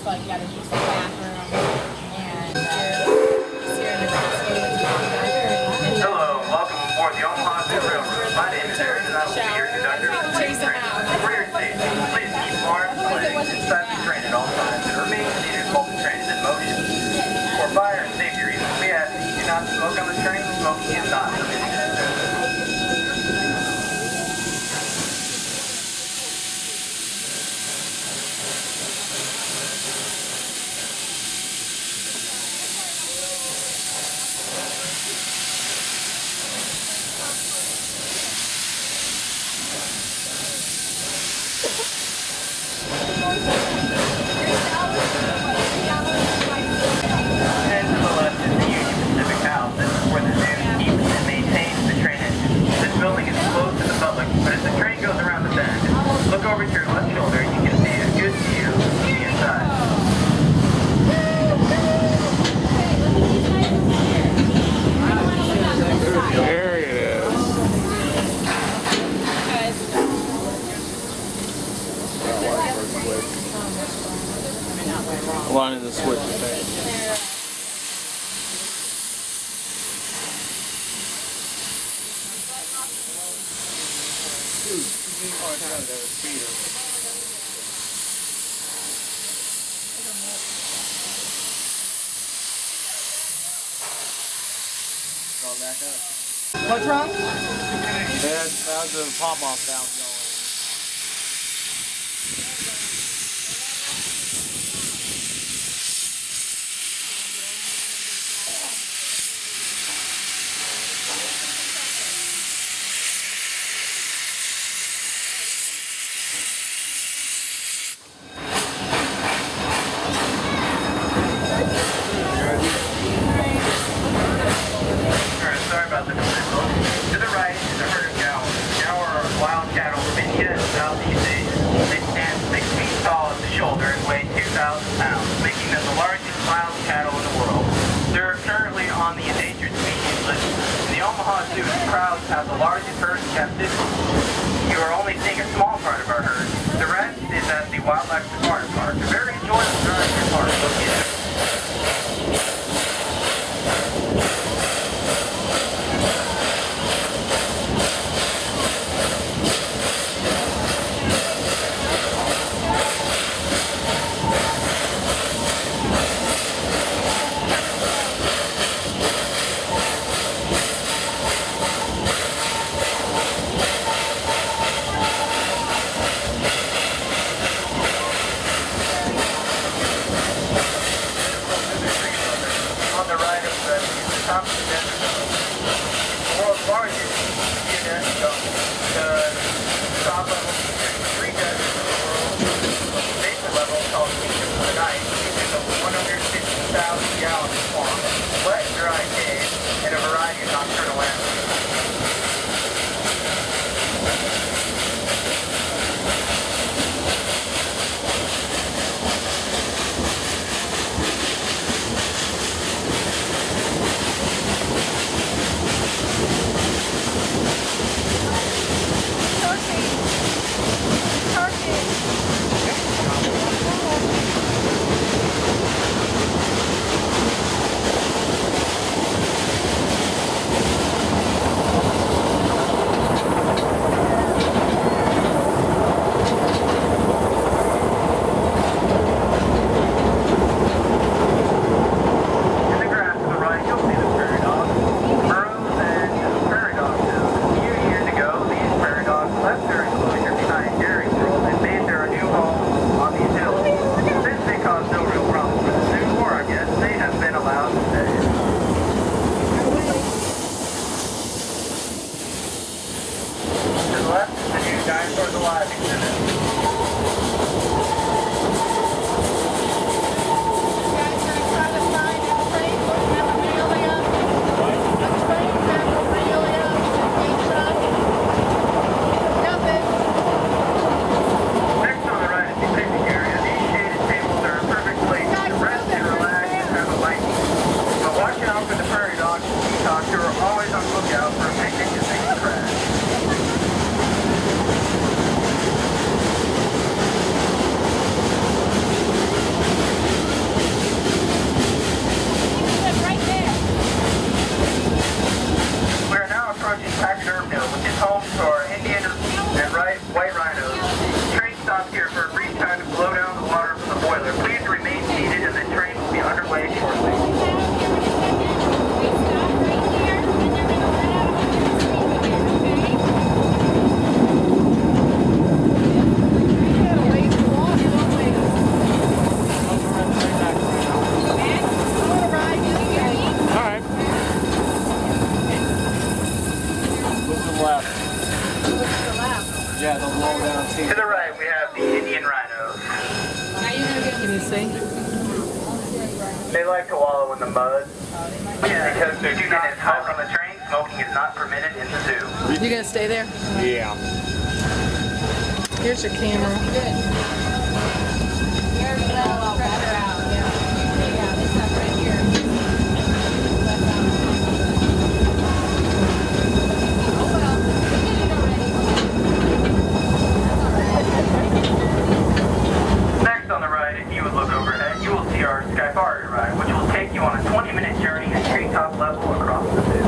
like, yeah, to use the bathroom. And he's here in the bathroom. Hello, welcome aboard the Omaha Zoo Railroad. My name is Aaron, and I will be your conductor of the train. For your safety, please keep arms and legs inside the train at all times and remain seated while the train is in motion. For fire and safety reasons, we ask that you do not smoke on the train. Smoking is not permitted. And to the left is the Union Pacific House. This is where the zoo keeps and maintains the train engine. This building is closed to the public, but as the train goes around the bend, look over to your left shoulder and you can see a good view of the inside. There it is. One is a switch thing. What's wrong? That's the pop-off valve going. Alright, sorry about the commercial. To the right is a herd of cows. Cow are wild cattle from India and Southeast Asia. They stand 6 feet tall at the shoulder and weigh 2,000 pounds, making them the largest wild cattle in the world. They're currently on the endangered species list. The Omaha Zoo is proud to have the largest herd in captivity. You are only seeing a small part of our herd. The rest is at the Wildlife Safari Park, a very enjoyable drive through park located. the right, we have the Indian rhinos. Can you see? They like to wallow in the mud. Because they do not smoke on the train, smoking is not permitted in the zoo. You gonna stay there? Yeah. Here's your camera. Next on the right, if you would look overhead, you will see our Skyfari ride, which will take you on a 20-minute journey at treetop level across the zoo.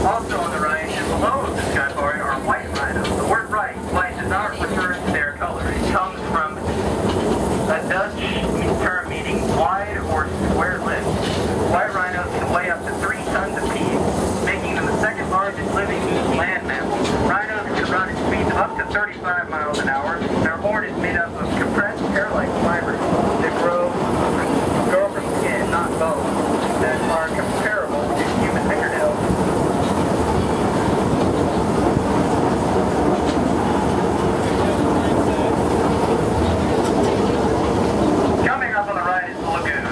Also on the right and below the Skyfari are white rhinos. The word white does not refer to their color. It comes from a Dutch term meaning wide or square lips. White rhinos can weigh up to 3 tons apiece, making them the second largest living land mammal. Rhinos can run at speeds of up to 35 miles an hour. Their horn is made up of compressed hair-like fibers that grow from skin, not bones, that are comparable to human fingernails. Coming up on the right is the lagoon.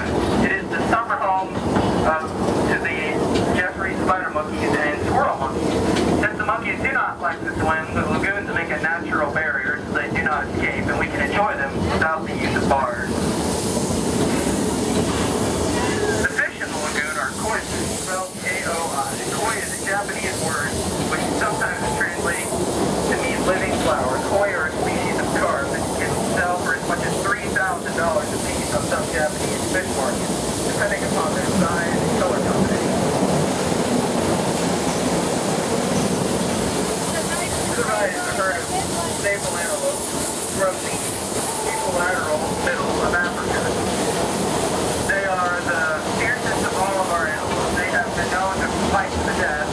It is the summer home to the Jeffrey spider monkeys and squirrel monkeys. Since the monkeys do not like to swim, the lagoons make a natural barrier so they do not escape, and we can enjoy them without the use of bars. The fish in the lagoon are koi, spelled K-O-I. Koi is a Japanese word which sometimes is translated to mean living flower. Koi are a species of carp that can sell for as much as $3,000 a piece on some Japanese fish markets, depending upon their size and color combination. To the right is a herd of sable antelope from the equilateral middle of Africa. They are the fiercest of all of our animals. They have been known to fight to the death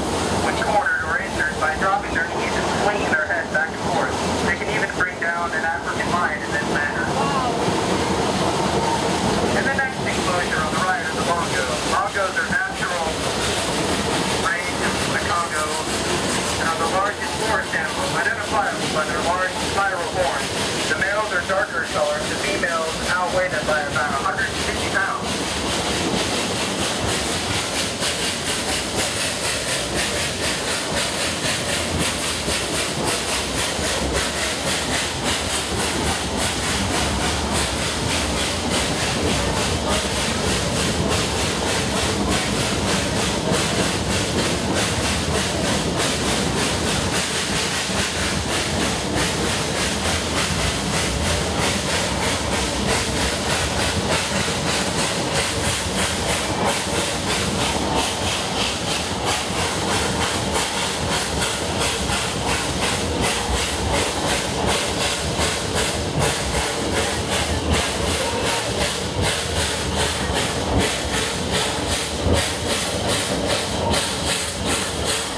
when cornered or injured by dropping their knees and swinging their head back and forth. They can even bring down an African lion in this manner. And the next enclosure on the right is the bongo. Bongos are natural range of the Congo and are the largest forest animals, identifiable by their large spiral horns. The males are darker colored, the females outweigh them by about 150 pounds.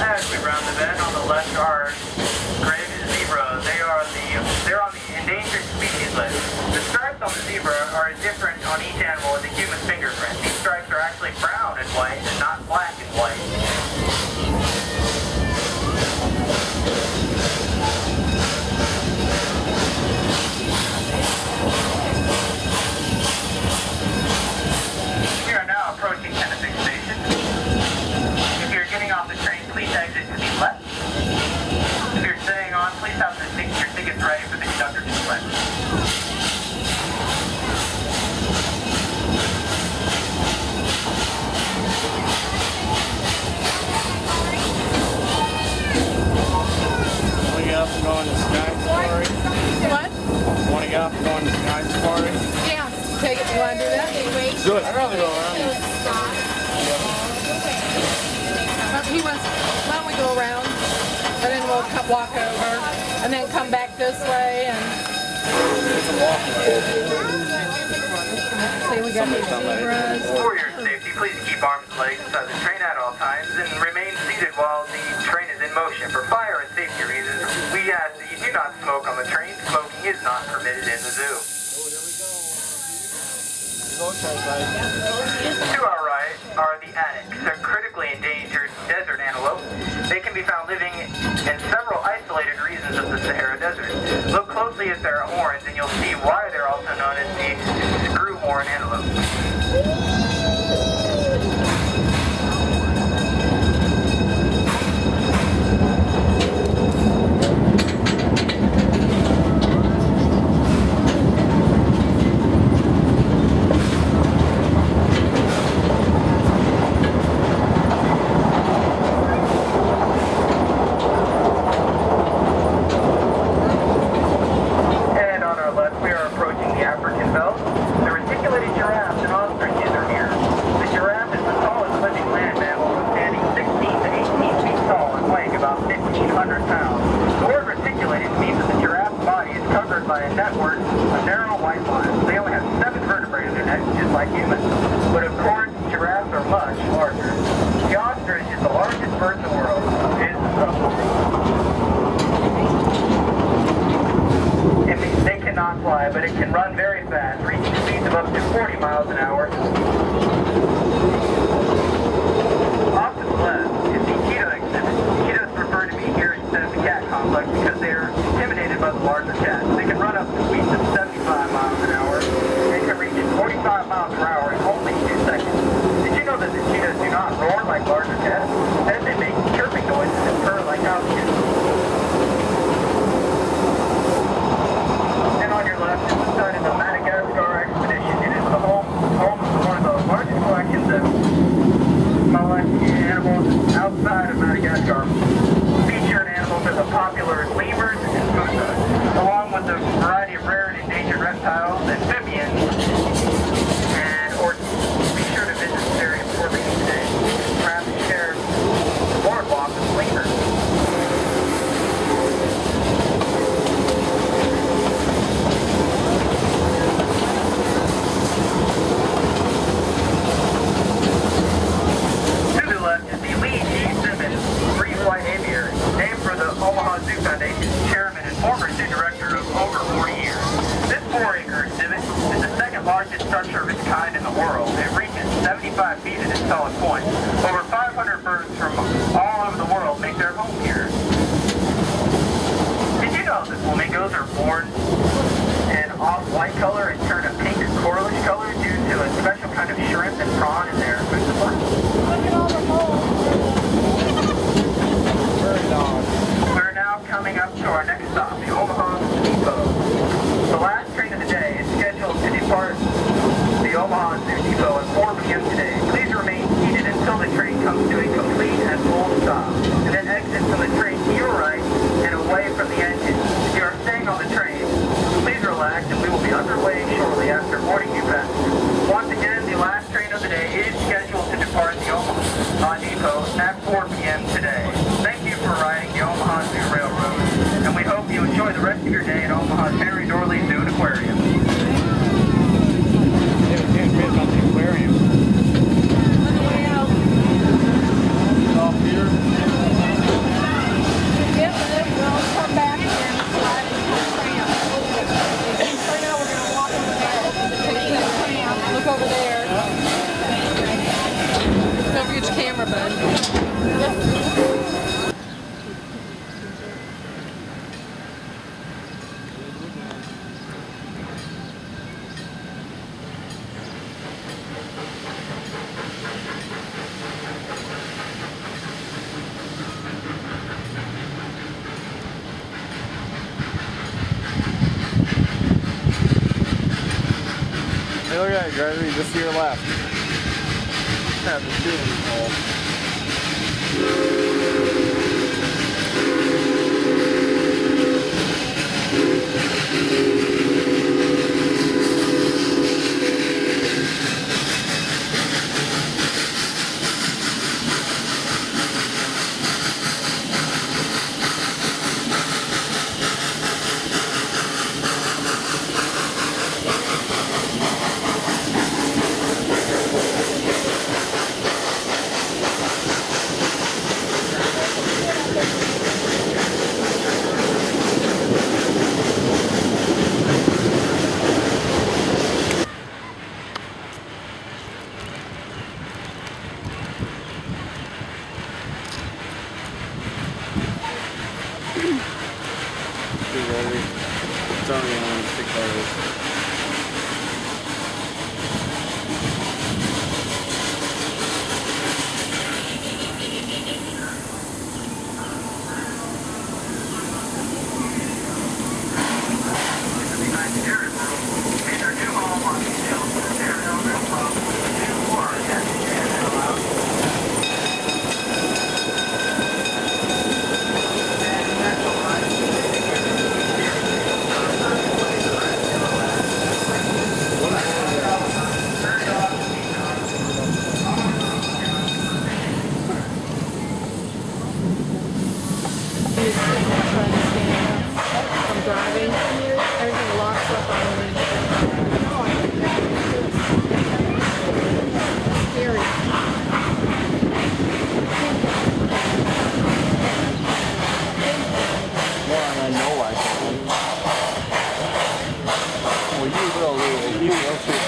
As we round the bend, on the left are gray zebra. They're on the endangered species list. The stripes on the zebra are different on each animal as a human fingerprint. These stripes are actually brown and white and not black and white. We are now approaching Tennessee Station. If you're getting off the train, please exit to the left. If you're staying on, please have your tickets ready for the conductor to collect. Want to get up and go on the Sky Safari? What? Want to get up and go on the Sky Safari? Yeah. Take it. You want to do that? Good. I'd rather go around. He wants. Why don't we go around, and then we'll walk over, and then come back this way, and see we got these zebras. For your safety, please keep arms and legs inside the train at all times and remain seated while the train is in motion. For fire and safety reasons, we ask that you do not smoke on the train. Smoking is not permitted in the zoo. To our right are the closely at their horns and you'll see why they're also known as the screw horn antelope. By a network of narrow white lines. They only have 7 vertebrae in their neck, just like humans. But of course, giraffes are much larger. The ostrich is the largest bird in the world. They cannot fly, but it can run very fast, reaching speeds of up to 40 miles an hour. Off to the left is the cheetah exhibit. Cheetahs prefer to be here instead of the cat complex because they are intimidated by the larger cats. They can run up to speeds of 75 miles an hour and can reach 45 miles per hour in only 2 seconds. Did you know that the cheetahs do not roar like larger cats? Instead, they make chirping noises and purr like house kittens. And on your left is the site of the Madagascar expedition. It is the home of one of the largest collections of animals outside of Madagascar. Featured animals are the popular lemurs and fossas, along with a variety of rare and endangered reptiles, amphibians, and orchids. Be sure to visit this area before leaving today. Perhaps share the boardwalk with lemurs. To the left is the Lee G. Simmons Free-Flight Aviary, named for the Omaha Zoo Foundation's chairman and former zoo director of over 40 years. This 4-acre exhibit is the second largest structure of its kind in the world. It reaches 75 feet at its tallest point. Over 500 birds from all over the world make their home here. Did you know that flamingos are born an off-white color and turn a pink coralish color due to a special kind of shrimp and prawn in their food supply? Look at all the holes. Very nice. We're now coming up to our next stop, the Omaha Zoo Depot. The last train of the day is scheduled to depart the Omaha Zoo Depot at 4 p.m. today. Please remain seated until the train comes to a complete and full stop, and then exit from the train to your right and away from the engine. If you are staying on the train, please relax and we will be underway shortly after boarding you passengers. Once again, the last train of the day is scheduled to depart the Omaha Depot at 4 p.m. today. Thank you for riding the Omaha Zoo Railroad, and we hope you enjoy the rest of your day at Omaha's Henry Dorley Zoo and Aquarium. Can't forget about the aquarium. On the way out. Off here. Yep, and then we'll come back and slide into the tram. Right now we're going to walk over there. Take the tram. Look over there. Don't forget your camera, bud. Hey, look at it, Gregory, just to your left. Yeah, the ceiling wall. Gregory. showing you one stick photos. I'm driving. Everything locks up on me. Scary. Well, and I know I can. Well, you will too.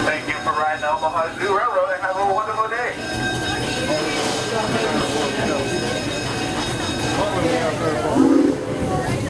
Thank you for riding the Omaha Zoo Railroad and have a wonderful day.